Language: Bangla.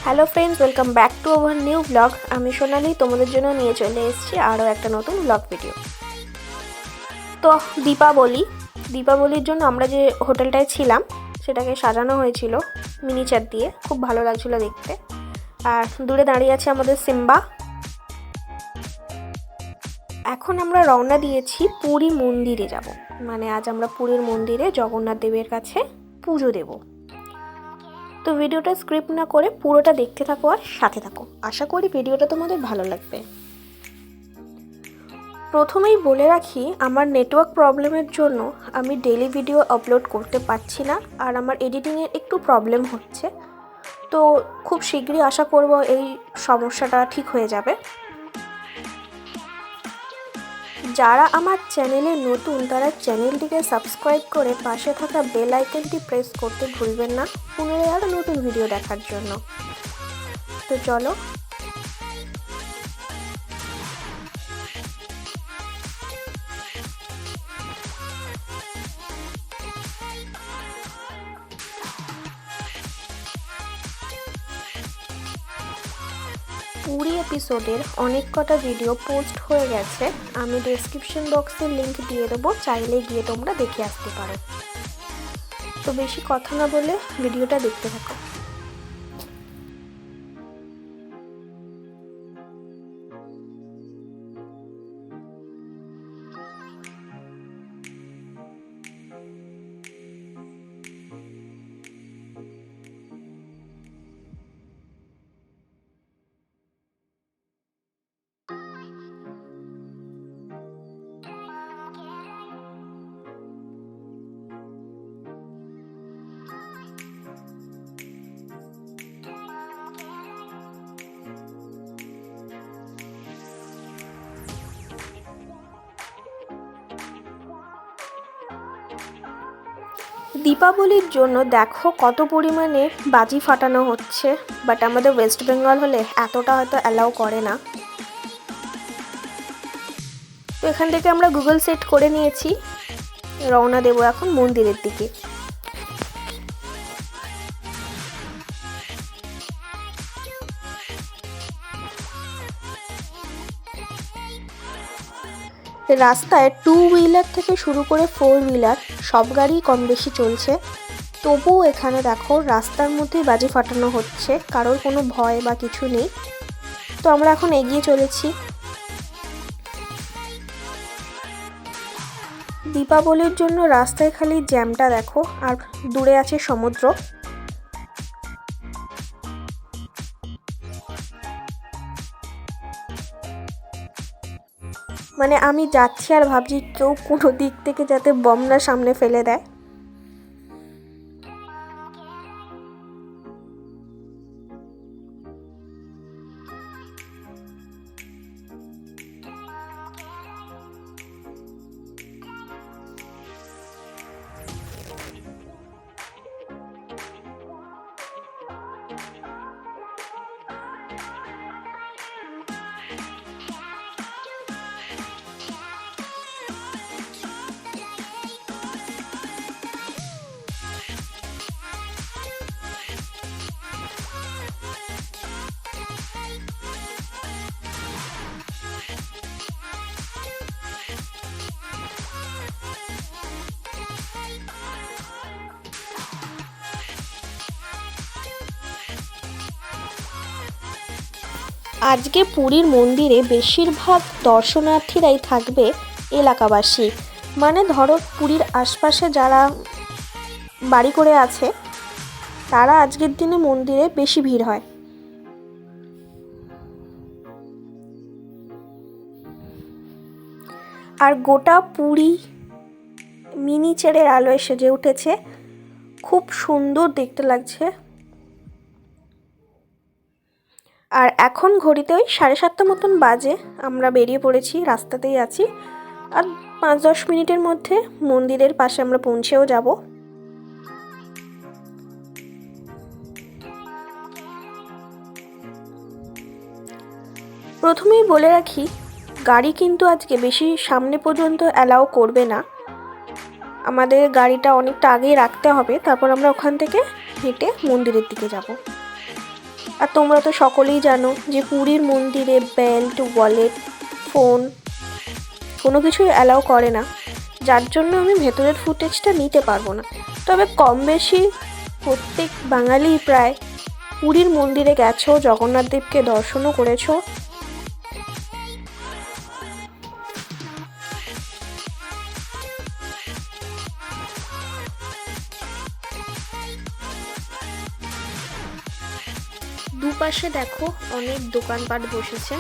Hello friends, welcome back to our new blog. আমি সোনালি তোমাদের জন্য নিয়ে চলে এসেছি আরও একটা নতুন ব্লগ ভিডিও। তো দীপাবলির জন্য আমরা যে হোটেলটায় ছিলাম সেটাকে সাজানো হয়েছিল মিনিচার দিয়ে, খুব ভালো লাগছিলো দেখতে। আর দূরে দাঁড়িয়ে আছে আমাদের সিম্বা। এখন আমরা রওনা দিয়েছি পুরী মন্দিরে যাব, মানে আজ আমরা পুরীর মন্দিরে জগন্নাথ দেবের কাছে পুজো দেব। তো ভিডিওটা স্ক্রিপ্ট না করে পুরোটা দেখতে থাকো আর সাথে থাকো, আশা করি ভিডিওটা তোমাদের ভালো লাগবে। প্রথমেই বলে রাখি, আমার নেটওয়ার্ক প্রবলেমের জন্য আমি ডেইলি ভিডিও আপলোড করতে পারছি না, আর আমার এডিটিংয়ের একটু প্রবলেম হচ্ছে। তো খুব শীঘ্রই আশা করব এই সমস্যাটা ঠিক হয়ে যাবে। যারা আমার চ্যানেলে নতুন তারা চ্যানেলটিকে সাবস্ক্রাইব করে পাশে থাকা বেল আইকনটি প্রেস করতে ভুলবেন না পুনরায় আরও নতুন ভিডিও দেখার জন্য। তো চলো। পুরী এপিসোডের অনেক কটা ভিডিও পোস্ট হয়ে গেছে, আমি ডেসক্রিপশন বক্সে লিংক দিয়ে দেবো, চাইলে গিয়ে তোমরা দেখে আসতে পারো। তো বেশি কথা না বলে ভিডিওটা দেখতে থাকো। দীপাবলির জন্য দেখো কত পরিমাণে বাজি ফাটানো হচ্ছে, বাট আমাদের ওয়েস্ট বেঙ্গল হলে এতটা হয়তো অ্যালাউ করে না। তো এখান থেকে আমরা গুগল সেট করে নিয়েছি, রওনা দেব এখন মন্দিরের দিকে। রাস্তায় 2 হুইলার থেকে শুরু করে 4 হুইলার সব গাড়ি কম বেশি চলছে, তবুও এখানে দেখো রাস্তার মধ্যেই বাজি ফাটানো হচ্ছে, কারোর কোনো ভয় বা কিছু নেই। তো আমরা এখন এগিয়ে চলেছি। দীপাবলির জন্য রাস্তায় খালি জ্যামটা দেখো, আর দূরে আছে সমুদ্র। মানে আমি যাচ্ছি আর ভাবছি কেউ কোনো দিক থেকে যাতে বম না সামনে ফেলে দেয়। আজকে পুরীর মন্দিরে বেশিরভাগ দর্শনার্থীরাই থাকবে এলাকাবাসী, মানে ধরো পুরীর আশপাশে যারা বাড়ি করে আছে তারা আজকের দিনে মন্দিরে বেশি ভিড় হয়। আর গোটা পুরী মিনিচারের আলোয় সেজে উঠেছে, খুব সুন্দর দেখতে লাগছে। আর এখন ঘড়িতে ওই 7:30 মতন বাজে, আমরা বেরিয়ে পড়েছি, রাস্তাতেই আছি। আর 5-10 মিনিটের মধ্যে মন্দিরের পাশে আমরা পৌঁছেও যাব। প্রথমেই বলে রাখি, গাড়ি কিন্তু আজকে বেশি সামনে পর্যন্ত অ্যালাউ করবে না, আমাদের গাড়িটা অনেকটা আগেই রাখতে হবে, তারপর আমরা ওখান থেকে হেঁটে মন্দিরের দিকে যাব। আর তোমরা তো সকলেই জানো যে পুরীর মন্দিরে বেল্ট, ওয়ালেট, ফোন কোনো কিছুই অ্যালাউ করে না, যার জন্য আমি ভেতরের ফুটেজটা নিতে পারবো না। তবে কম বেশি প্রত্যেক বাঙালি প্রায় পুরীর মন্দিরে গেছো, জগন্নাথ দেবকে দর্শনও করেছো। দুপাশে দেখো অনেক দোকানপাট বসেছে।